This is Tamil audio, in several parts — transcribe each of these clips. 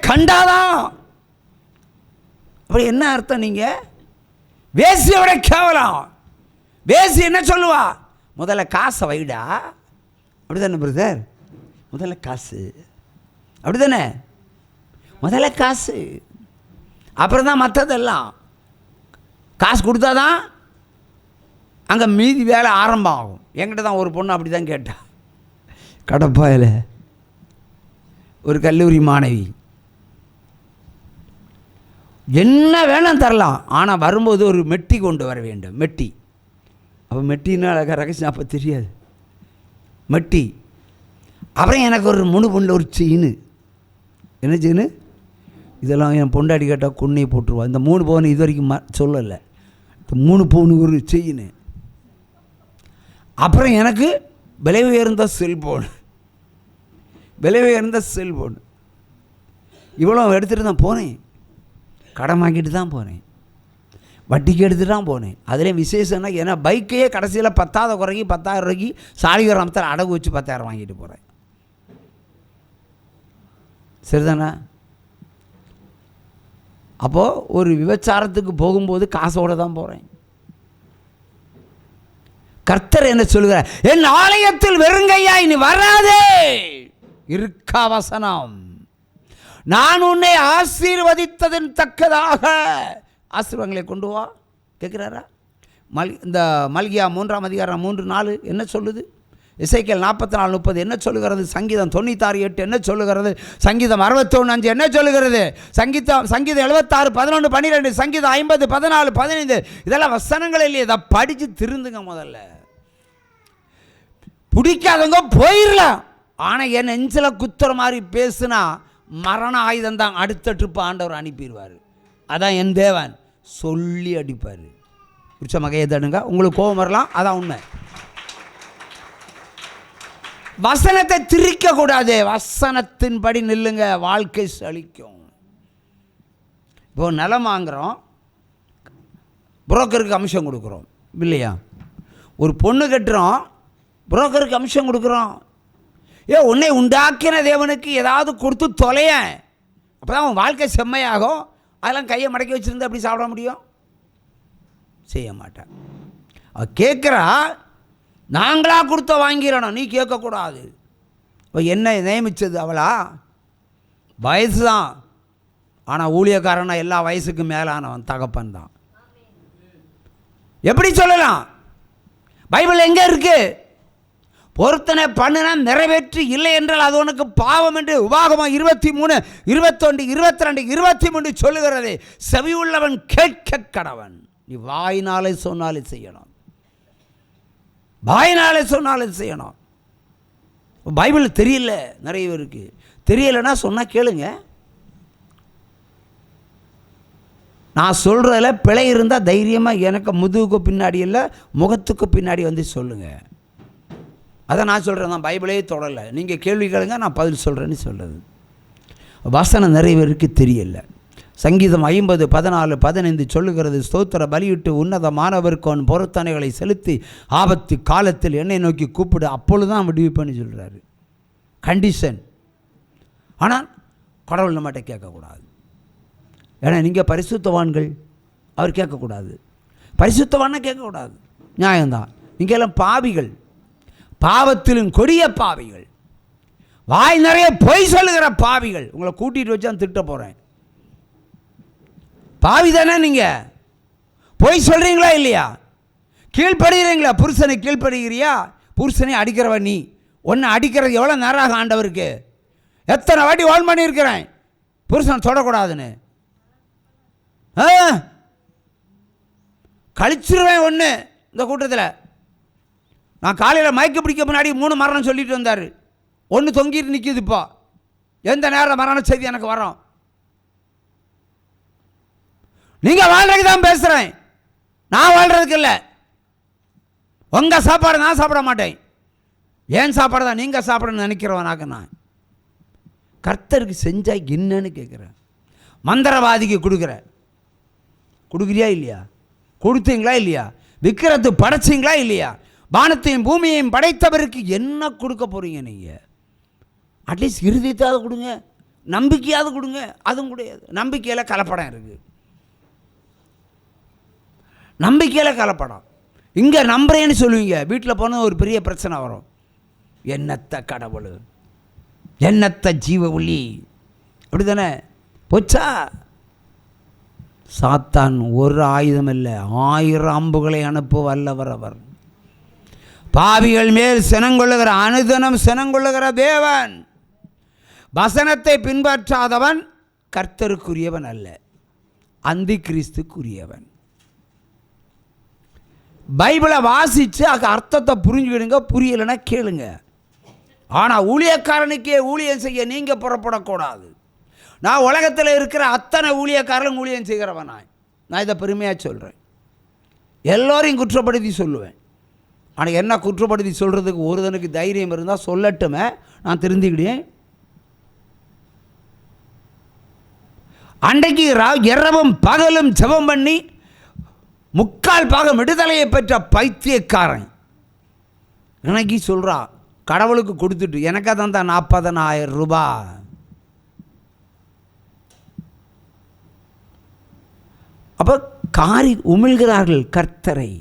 கண்டாதான். அப்படி என்ன அர்த்தம்? நீங்கள் வேசியோட கேவலம். வேசி என்ன சொல்லுவா? முதல்ல காசை வைடா. அப்படி தானே பிரதர்? முதல்ல காசு. அப்படி தானே? முதல்ல காசு, அப்புறம் தான் மற்றதெல்லாம். காசு கொடுத்தா தான் அங்கே மீதி வேலை ஆரம்பம் ஆகும். என்கிட்ட தான் ஒரு பொண்ணு அப்படி தான் கேட்டா. கடப்பாயில் ஒரு கல்லூரி மாணவி, என்ன வேணும் தரலாம், ஆனால் வரும்போது ஒரு மெட்டி கொண்டு வர வேண்டும். மெட்டி. அப்போ மெட்டின்னா ரகசியம் அப்போ தெரியாது. மெட்டி. அப்புறம் எனக்கு ஒரு முழு பொண்ணு ஒரு செயின். என்ன செயின்? இதெல்லாம் என் பொண்டாடி கேட்டால் கொன்னையை போட்டுருவா. இந்த 3 பவுன் இது வரைக்கும் சொல்லலை. இப்போ 3 பவுன் ஒரு செயின். அப்புறம் எனக்கு விலை உயர்ந்த செல்ஃபோன். விலை உயர்ந்த செல்ஃபோன். இவ்வளோ எடுத்துகிட்டு தான் போனேன். கடன் வாங்கிட்டு தான் போனேன். வட்டிக்கு எடுத்துகிட்டு தான் போனேன். அதுலேயும் விசேஷம்னா, ஏன்னா பைக்கையே கடைசியில் 10,000 குறைக்கு 10,000 ரூபாய்க்கு சாலிகிராமத்தில் அடகு வச்சு 10,000 வாங்கிட்டு போகிறேன். சரிதானே? அப்போது ஒரு விபச்சாரத்துக்கு போகும்போது காசோடு தான் போகிறேன். கர்த்தர் என்ன சொல்லுகிறார்? என் ஆலயத்தில் வெறுங்கையாய் நீ வராதே. இருக்கா வசனம். நான் உன்னை ஆசீர்வதித்ததின் தக்கதாக ஆசீர்வாதங்களை கொண்டு வா கேட்குறாரா? இந்த மல்கியா 3ஆம் அதிகாரம் 3:4 என்ன சொல்லுது? எசேக்கியேல் 44:30 என்ன சொல்லுகிறது? சங்கீதம் 96:8 என்ன சொல்லுகிறது? சங்கீதம் 61:5 என்ன சொல்லுகிறது? சங்கீதம் 76:11-12, சங்கீதம் 50:14-15. இதெல்லாம் வசனங்கள் இல்லையே. இதை படித்து திருந்துங்க. முதல்ல பிடிக்காதவங்க போயிடலாம். ஆனால் என் நெஞ்சில் குத்துற மாதிரி பேசுனா மரண ஆயுதம் தான். அடுத்த ட்ரிப்பு ஆண்டவர் அனுப்பிடுவார். அதான் என் தேவன் சொல்லி அடிப்பார். பிடிச்ச மகையை தடுங்க. உங்களுக்கு கோபம் வரலாம், அதான் உண்மை. வசனத்தை திரிக்கக்கூடாது. வசனத்தின்படி நில்லுங்க, வாழ்க்கை செழிக்கும். இப்போ நிலம் வாங்குகிறோம், புரோக்கருக்கு அம்சம் கொடுக்குறோம் இல்லையா? ஒரு பொண்ணு கட்டுறோம், புரோக்கருக்கு அம்சம் கொடுக்குறோம். உன்னை உண்டாக்கின தேவனுக்கு ஏதாவது கொடுத்து தொலைய, அப்போ தான் அவன் வாழ்க்கை செம்மையாகும். அதெல்லாம் கையை மடக்கி வச்சுருந்து அப்படி சாப்பிட முடியும்? செய்ய மாட்டான். அவள் கேட்குறா, நாங்களாக கொடுத்த வாங்கிடணும், நீ கேட்கக்கூடாது. இப்போ என்ன நியமித்தது அவளா? வயசு தான். ஆனால் ஊழியக்காரனா எல்லா வயசுக்கும் மேலானவன் தகப்பன் தான். எப்படி சொல்லலாம்? பைபிள் எங்கே இருக்கு? பொருத்தனை பண்ணினா நிறைவேற்றி, இல்லை என்றால் அது உனக்கு பாவம் என்று உபாகமம் 23, 21, 22, 23 சொல்லுகிறது. செவி உள்ளவன் கேட்க கடவன். நீ வாயினாலே சொன்னாலே செய்யணும். வாயினாலே சொன்னாலே செய்யணும். பைபிள் தெரியல நிறைய பேருக்கு. தெரியலைன்னா சொன்னால் கேளுங்க. நான் சொல்கிறதில் பிழை இருந்தால் தைரியமாக எனக்கு முதுகுக்கு பின்னாடி இல்லை, முகத்துக்கு பின்னாடி வந்து சொல்லுங்கள். அதை நான் சொல்கிறேன் தான். பைபிளே தொடரலை. நீங்கள் கேள்வி கேளுங்க, நான் பதில் சொல்கிறேன்னு சொல்கிறது. வசனம் நிறைய பேருக்கு தெரியல. சங்கீதம் 50:14-15 சொல்லுகிறது, ஸ்தோத்திர பலியிட்டு உன்னதமானவருக்கு அவன் பொருத்தனைகளை செலுத்தி ஆபத்து காலத்தில் என்னை நோக்கி கூப்பிடு, அப்பொழுது தான் விடுவிப்பேன்னு சொல்கிறாரு. கண்டிஷன். ஆனால் கடவுள் நம்மகிட்ட கேட்கக்கூடாது. ஏன்னா நீங்கள் பரிசுத்தவான்கள், அவர் கேட்கக்கூடாது. பரிசுத்தவான்னா கேட்கக்கூடாது, நியாயம்தான். நீங்கள் எல்லாம் பாவிகள், பாவத்திலும் கொடிய பாவிகள், வாய் நிறைய பொய் சொல்லுகிற பாவிகள். உங்களை கூட்டிகிட்டு வச்சு நான் திட்ட போகிறேன். பாவி தானே நீங்கள்? பொய் சொல்கிறீங்களா இல்லையா? கீழ்ப்படுகிறீங்களா? புருஷனை கீழ்ப்படுகிறியா? புருஷனை அடிக்கிறவன் நீ. ஒன்று அடிக்கிறது எவ்வளோ நேரம் ஆண்டவருக்கு? எத்தனை வாட்டி வார்ன் பண்ணியிருக்கிறேன் புருஷனை தொடக்கூடாதுன்னு. கழிச்சிருவேன் ஒன்று. இந்த கூட்டத்தில் நான் காலையில் மயக்க பிடிக்க முன்னாடி 3 மரணம் சொல்லிட்டு வந்தார். ஒன்று தொங்கிட்டு நிற்கிது. இப்போ எந்த நேரம் மரண செய்தி எனக்கு வரும்? நீங்கள் வாழ்றதுக்கு தான் பேசுகிறேன், நான் வாழ்கிறதுக்கு இல்லை. உங்கள் சாப்பாடு நான் சாப்பிட மாட்டேன். ஏன் சாப்பாடு தான் நீங்கள் சாப்பிடணும்னு நினைக்கிறவனாக்க நான். கர்த்தருக்கு செஞ்சால் என்னன்னு கேட்குறேன். மந்திரவாதிக்கு கொடுக்குறியா இல்லையா? கொடுத்தீங்களா இல்லையா? விக்கிரத்து படைச்சிங்களா இல்லையா? வானத்தையும் பூமியையும் படைத்தவருக்கு என்ன கொடுக்க போகிறீங்க நீங்கள்? அட்லீஸ்ட் இருதயத்தாவது கொடுங்க. நம்பிக்கையாவது கொடுங்க, அதுவும் கிடையாது. நம்பிக்கையில் கலப்படம் இருக்குது, நம்பிக்கையில் கலப்படம். இங்கே நம்புறேன்னு சொல்லுவீங்க, வீட்டில் போனால் ஒரு பெரிய பிரச்சனை வரும். என்னத்த கடவுள், என்னத்த ஜீவ ஒளி, அப்படி தானே போச்சா? சாத்தான் ஒரு ஆயுதம் இல்லை, 1000 அம்புகளை அனுப்ப வல்லவர் அவர். பாவிகள் மேல் சினங்கொள்ளுகிற, அனுதினம் சினங்கொள்ளுகிற தேவன். வசனத்தை பின்பற்றாதவன் கர்த்தருக்குரியவன் அல்ல, அந்தி கிறிஸ்துக்குரியவன். பைபிளை வாசித்து அர்த்தத்தை புரிஞ்சுக்கிடுங்க, புரியலைன்னா கேளுங்க. ஆனால் ஊழியக்காரனுக்கே ஊழியம் செய்ய நீங்கள் புறப்படக்கூடாது. நான் உலகத்தில் இருக்கிற அத்தனை ஊழியக்காரர்களும் ஊழியம் செய்கிறவன். நான் இதை பெருமையாக சொல்கிறேன், எல்லோரையும் குற்றப்படுத்தி சொல்லுவேன். ஆனால் என்ன குற்றப்படுத்தி சொல்கிறதுக்கு ஒருதனுக்கு தைரியம் இருந்தால் சொல்லட்டுமே, நான் திருந்திக்கிட்டேன். அன்றைக்கு இரவும் பகலும் ஜெபம் பண்ணி 3/4 பாகம் விடுதலையை பெற்ற பைத்தியக்காரன் இன்னைக்கு சொல்கிறா, கடவுளுக்கு கொடுத்துட்டு எனக்கா தந்தா 40,000 ரூபாய். அப்போ காரி உமிழ்கிறார்கள் கர்த்தரை.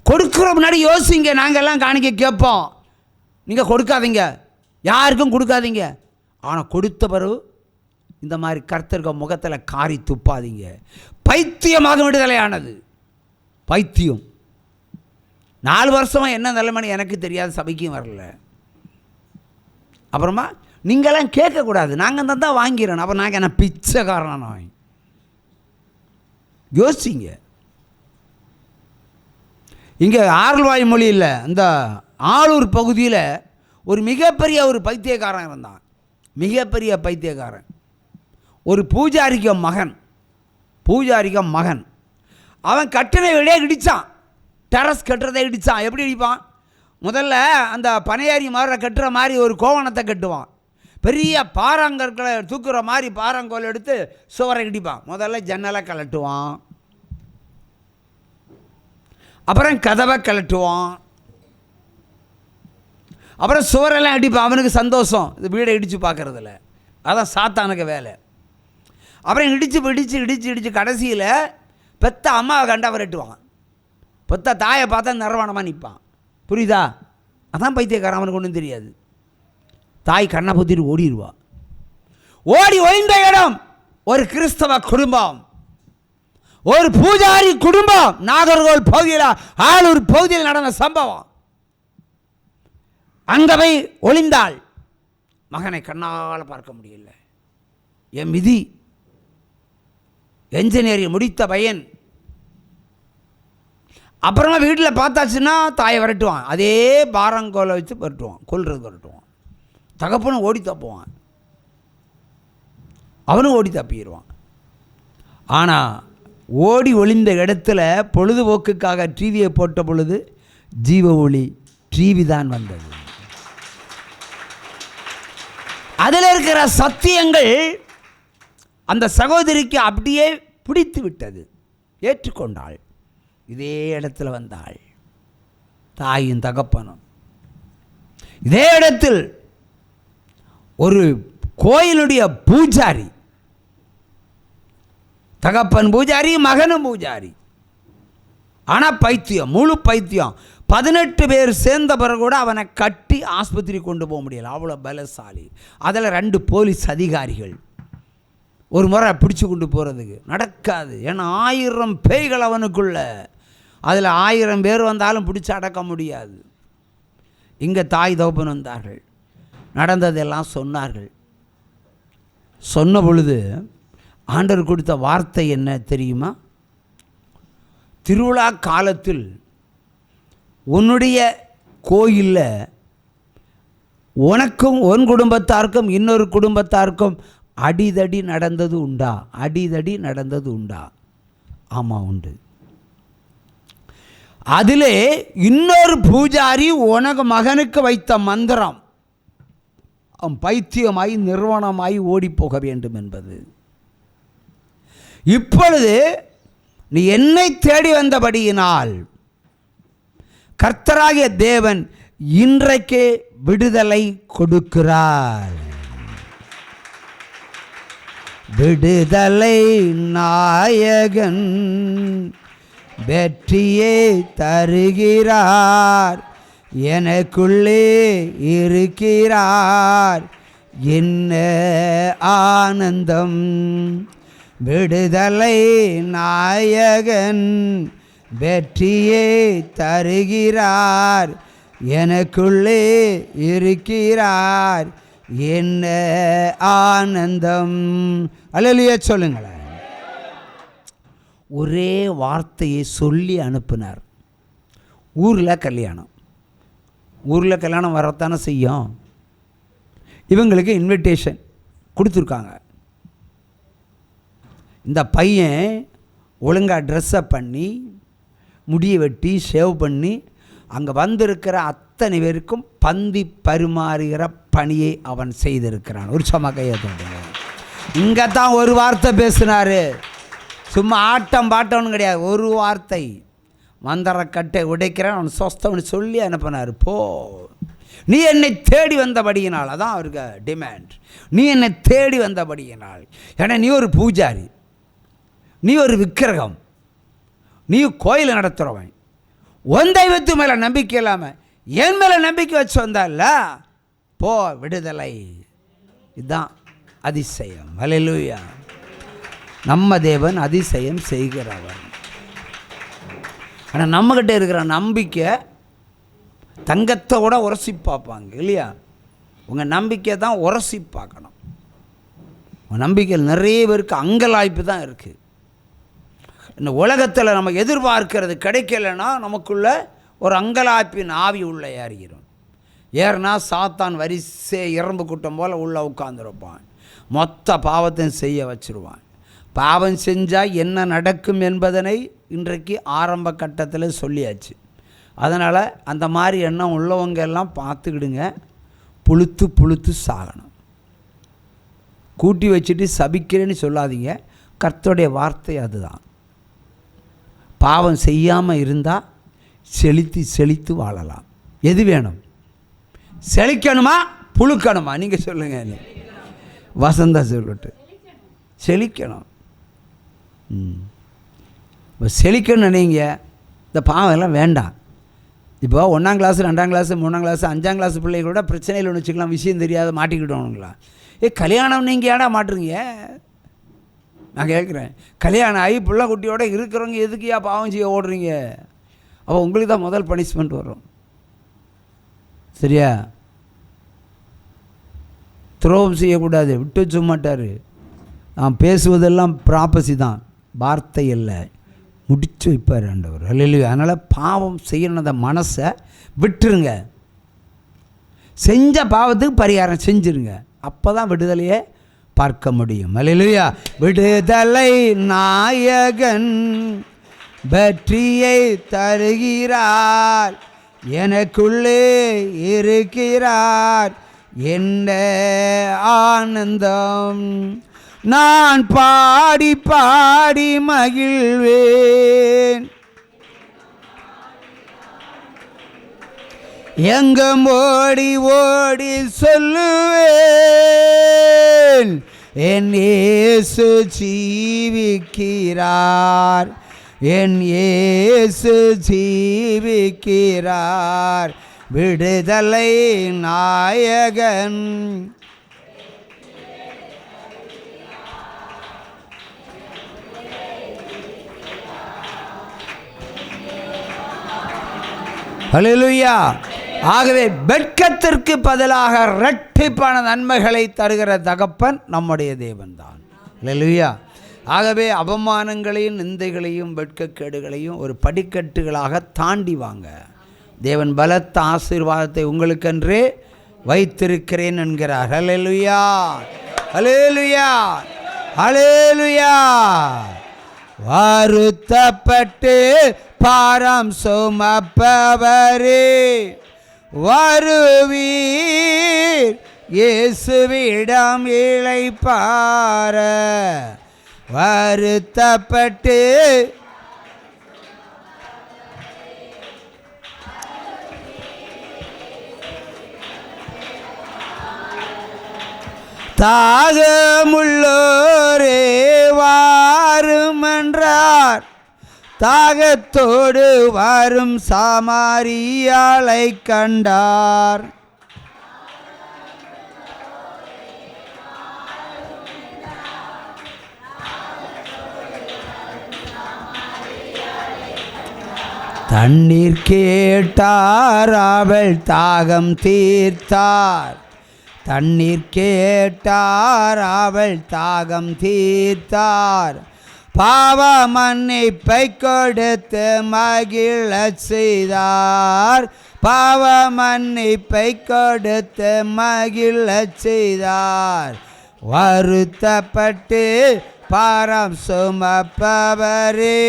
கொடுக்குற முன்னாடி யோசிங்க. நாங்கள்லாம் காணிக்க கேட்போம், நீங்கள் கொடுக்காதீங்க, யாருக்கும் கொடுக்காதீங்க. ஆனால் கொடுத்த பிறகு இந்த மாதிரி கர்த்தருக்கு முகத்தில் காரி துப்பாதீங்க. பைத்தியமாக விடுதலையானது பைத்தியம். 4 வருஷமாக என்ன நிலைமைன்னு எனக்கு தெரியாது, சபைக்கும் வரல. அப்புறமா நீங்களாம் கேட்கக்கூடாது, நாங்கள் தான் வாங்கிறோம். அப்புறம் நாங்கள் என்ன பிச்சைக்காரனா? யோசிங்க. இங்கே ஆரல்வாய் மொழியில் இந்த ஆளூர் பகுதியில் ஒரு மிகப்பெரிய ஒரு பைத்தியக்காரன் இருந்தான், மிகப்பெரிய பைத்தியக்காரன். ஒரு பூஜாரிக்க மகன் அவன் கட்டின வீடே இடித்தான், டெரஸ் கட்டுறதை இடித்தான். எப்படி இடிப்பான்? முதல்ல அந்த பனையாரி மாதிரி கட்டுற மாதிரி ஒரு கோவணத்தை கட்டுவான், பெரிய பாறாங்கற்களை தூக்குற மாதிரி பாறாங்கோல் எடுத்து சுவரை இடிப்பான். முதல்ல ஜன்னலை கலட்டுவான், அப்புறம் கதவை கலட்டுவான், அப்புறம் சுவரெல்லாம் இடிப்பான். அவனுக்கு சந்தோஷம் இது வீடை இடித்து பார்க்குறதில்ல, அதான் சாத்தானுக்கு வேலை. அப்புறம் இடித்து கடைசியில் பெத்த அம்மாவை கண்டா விரட்டுவான், பெத்த தாயை பார்த்தா நிர்வாணமாக நிற்பான். புரியுதா? அதான் பைத்தியக்காரன், அவனுக்கு ஒன்றும் தெரியாது. தாய் கண்ணை பொத்திட்டு ஓடிடுவா. ஓடி ஒழிந்த இடம் ஒரு கிறிஸ்தவ குடும்பம், ஒரு பூஜாரி குடும்பம். நாகர்கோவில் பகுதியில், ஆளூர் பகுதியில் நடந்த சம்பவம். அங்கே போய் ஒளிந்தாள். மகனை கண்ணால் பார்க்க முடியல. என் விதி. என்ஜினியரிங் முடித்த பையன். அப்புறமா வீட்டில் பார்த்தாச்சுன்னா தாயை விரட்டுவான், அதே பாரங்கோலை வச்சு விரட்டுவான், விரட்டுவான். தகப்பனும் ஓடி தப்புவான், அவனும் ஓடி தப்பிடுவான். ஆனால் ஓடி ஒளிந்த இடத்துல பொழுதுபோக்குக்காக டிவியை போட்ட பொழுது ஜீவ ஒளி டிவி தான் வந்தது. அதில் இருக்கிற சத்தியங்கள் அந்த சகோதரிக்கு அப்படியே பிடித்து விட்டது, ஏற்றுக்கொண்டாள். இதே இடத்துல வந்தாள் தாயும் தகப்பனும். இதே இடத்தில் ஒரு கோயிலுடைய பூஜாரி, தகப்பன் பூஜாரி, மகனும் பூஜாரி. ஆனால் பைத்தியம், முழு பைத்தியம். 18 பேர் சேர்ந்த பிறகு கூட அவனை கட்டி ஆஸ்பத்திரி கொண்டு போக முடியல, அவ்வளோ பலசாலி. அதில் 2 போலீஸ் அதிகாரிகள். ஒரு முறை பிடிச்சி கொண்டு போகிறதுக்கு நடக்காது, ஏன்னா 1000 பேய்கள் அவனுக்குள்ள. அதில் 1000 பேர் வந்தாலும் பிடிச்சி அடக்க முடியாது. இங்கே தாய் தகப்பன் வந்தார்கள், நடந்ததெல்லாம் சொன்னார்கள். சொன்ன பொழுது ஆண்டவர் கொடுத்த வார்த்தை என்ன தெரியுமா? திருவிழா காலத்தில் உன்னுடைய கோயிலில் உனக்கும் உன் குடும்பத்தாருக்கும் இன்னொரு குடும்பத்தாருக்கும் அடிதடி நடந்தது உண்டா? அடிதடி நடந்தது உண்டா? ஆமாம், உண்டு. அதிலே இன்னொரு பூஜாரி உனக்கு மகனுக்கு வைத்த மந்திரம் அவன் பைத்தியமாய் நிர்வாணமாய் ஓடிப்போக வேண்டும் என்பது. இப்பொழுது நீ என்னை தேடி வந்தபடியினால் கர்த்தராகிய தேவன் இன்றைக்கே விடுதலை கொடுக்கிறார். விடுதலை நாயகன் வெற்றியை தருகிறார், எனக்குள்ளே இருக்கிறார், என்ன ஆனந்தம். விடுதலை நாயகன் வெற்றியை தருகிறார், எனக்குள்ளே இருக்கிறார், என்ன ஆனந்தம். அல்லேலூயா சொல்லுங்களேன். ஒரே வார்த்தையை சொல்லி அனுப்பினார். ஊரில் கல்யாணம், ஊரில் கல்யாணம் வரத்தானே செய்யும். இவங்களுக்கு இன்விடேஷன் கொடுத்துருக்காங்க. இந்த பையன் ஒழுங்காக ட்ரெஸ்ஸப் பண்ணி முடியை வெட்டி ஷேவ் பண்ணி அங்கே வந்திருக்கிற அத்தனை பேருக்கும் பந்தி பரிமாறுகிற பணியை அவன் செய்திருக்கிறான். ஒரு சமக்கையை தோன்றுங்க. இங்கே தான் ஒரு வார்த்தை பேசினார். சும்மா ஆட்டம் பாட்டம்னு கிடையாது, ஒரு வார்த்தை. மந்திரக்கட்டை உடைக்கிறான், அவன் சொஸ்தவனு சொல்லி அனுப்பினார். போ, நீ என்னை தேடி வந்தபடியினால், அதான் அவருக்கு டிமாண்ட். நீ என்னை தேடி வந்தபடியினால். ஏன்னா நீ ஒரு பூஜாரி, நீ ஒரு விக்கிரகம், நீ கோயில் நடத்துகிறவன், உன் தெய்வத்து மேலே நம்பிக்கை இல்லாமல் என் மேலே நம்பிக்கை வச்சு வந்தால, போ, விடுதலை. இதுதான் அதிசயம். அல்லேலூயா. நம்ம தேவன் அதிசயம் செய்கிறவன். ஆனால் நம்மக்கிட்ட இருக்கிற நம்பிக்கை தங்கத்தோட உரசி பார்ப்பாங்க இல்லையா? உங்கள் நம்பிக்கை தான் உரசி பார்க்கணும். உங்கள் நம்பிக்கையில் நிறைய பேருக்கு அங்கலாய்ப்பு தான் இருக்குது. இந்த உலகத்தில் நம்ம எதிர்பார்க்கிறது கிடைக்கலைன்னா நமக்குள்ள ஒரு அங்கலாய்ப்பின் ஆவி உள்ள ஏறிடும். ஏறினா சாத்தான் வரிசை எறும்பு கூட்டம் போல் உள்ளே உட்காந்துருப்பான். மொத்த பாவத்தையும் செய்ய வச்சுருவான். பாவம் செஞ்சால் என்ன நடக்கும் என்பதனை இன்றைக்கு ஆரம்ப கட்டத்தில் சொல்லியாச்சு. அதனால் அந்த மாதிரி எண்ணம் உள்ளவங்க எல்லாம் பார்த்துக்கிடுங்க. புழுத்து புழுத்து சாகணும். கூட்டி வச்சுட்டு சபிக்கிறேன்னு சொல்லாதீங்க. கர்த்தருடைய வார்த்தை அதுதான். பாவம் செய்யாமல் இருந்தால் செழித்து செழித்து வாழலாம். எது வேணும்? செழிக்கணுமா புழுக்கணுமா? நீங்கள் சொல்லுங்கள். வசந்தா சொல்லட்டு செழிக்கணும். இப்போ செழிக்கணும்னு நினைங்க. இந்த பாவம் எல்லாம் வேண்டாம். இப்போ 1ஆம் கிளாஸ் 2ஆம் கிளாஸ் 3ஆம் கிளாஸ் 5ஆம் கிளாஸ் பிள்ளைகளோட பிரச்சனையில் ஒன்று வச்சுக்கலாம். விஷயம் தெரியாத மாட்டிக்கிட்டோனுங்களா? கல்யாணம் நீங்கள் ஏடா மாட்டுறீங்க? நான் கேட்குறேன். கல்யாணம் ஆகி பிள்ளை குட்டியோட இருக்கிறவங்க எதுக்கு பாவம் செய்ய ஓடுறீங்க? அப்போ உங்களுக்கு தான் முதல் பனிஷ்மெண்ட் வரும். சரியா? துரோகம் செய்யக்கூடாது. விட்டு வச்ச மாட்டார். நான் பேசுவதெல்லாம் ப்ராப்பசி தான், வார்த்தை இல்லை. முடிச்சு வைப்பார் ஆண்டவர். அல்லேலூயா. அதனால் பாவம் செய்யணும், அந்த மனசை விட்டுருங்க. செஞ்ச பாவத்துக்கு பரிகாரம் செஞ்சுருங்க. அப்போ தான் விடுதலையை பார்க்க முடியும். அல்லேலூயா. விடுதலை நாயகன் வெற்றியை தருகிறார், எனக்குள்ளே இருக்கிறார், என்ன ஆனந்தம். நான் பாடி பாடி மகிழ்வேன், எங்கும் ஓடி ஓடி சொல்லுவேன், என் இயேசு ஜீவிக்கிறார், என் இயேசு ஜீவிக்கிறார், விடுதலை நாயகன். அல்லேலூயா. ஆகவே வெட்கத்திற்கு பதிலாக இரட்டிப்பான நன்மைகளை தருகிற தகப்பன் நம்முடைய தேவன்தான். அல்லேலூயா. ஆகவே அவமானங்களையும் நிந்தைகளையும் வெட்கக்கேடுகளையும் ஒரு படிக்கட்டுகளாக தாண்டி வாங்க. தேவன் பலத்த ஆசீர்வாதத்தை உங்களுக்கென்றே வைத்திருக்கிறேன் என்கிறார். அல்லேலூயா, அல்லேலூயா, அல்லேலூயா. வருத்தப்பட்டு பாரம் சுமப்பவரே வருவீர், இயேசுவிடம் இளைப்பாற. வருத்தப்பட்டு தாகமுள்ளோரே தாகத்தோடு வரும் சாமாரியாளை கண்டார். தண்ணீர் கேட்டார், அவள் தாகம் தீர்த்தார். தண்ணீர் கேட்டார், அவள் தாகம் தீர்த்தார். பாவ மன்னிப்பை கொடுத்து மகிழச் செய்தார். பாவ மன்னிப்பை கொடுத்து மகிழச் செய்தார். வருத்தப்பட்டு பாரம் சுமப்பவரே,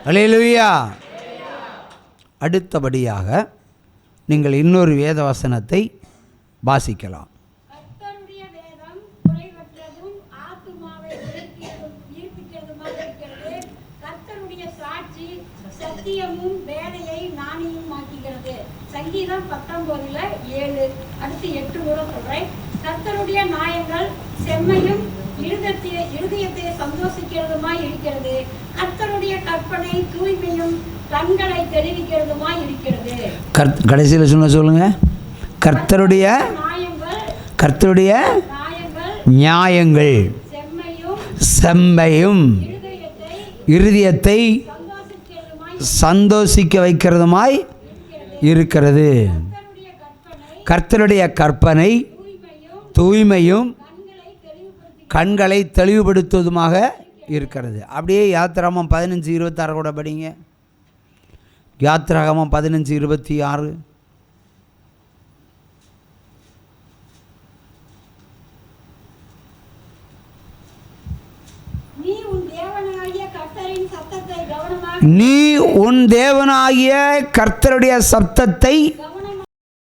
அல்லேலூயா. அடுத்தபடியாக நீங்கள் இன்னொரு வேத வசனத்தை வாசிக்கலாம். கர்த்தருடைய வேதம் குறைவற்றதும் ஆத்துமாவை உயிர்ப்பிக்கிறதுமாக இருக்கிறது. கர்த்தருடைய சாட்சி சத்தியமும் வேலையை நாணயமாக்குகிறது. சங்கீதம் 19:7. அடுத்து 8 கூட சொல்றேன். கர்த்தருடைய நியாயங்கள் செம்மையும் இருதயத்தை சந்தோஷிக்கிறதுமாய் இருக்கிறது. கர்த்தருடைய கற்பனை தூய்மையும் கண்களை தெரிவிக்கிறதுமாய் இருக்கிறது. கடைசியில் சொல்லுங்க. கர்த்தருடைய நியாயங்கள் செம்மையும் இருதயத்தை சந்தோஷிக்க வைக்கிறதுமாய் இருக்கிறது. கர்த்தருடைய கற்பனை தூய்மையும் கண்களை தெளிவுபடுத்துவதுமாக இருக்கிறது. அப்படியே யாத்திராகமம் 15:26 கூட படிங்க. யாத்திராகமம் 15:26. நீ உன் தேவனாகிய கர்த்தருடைய சத்தத்தை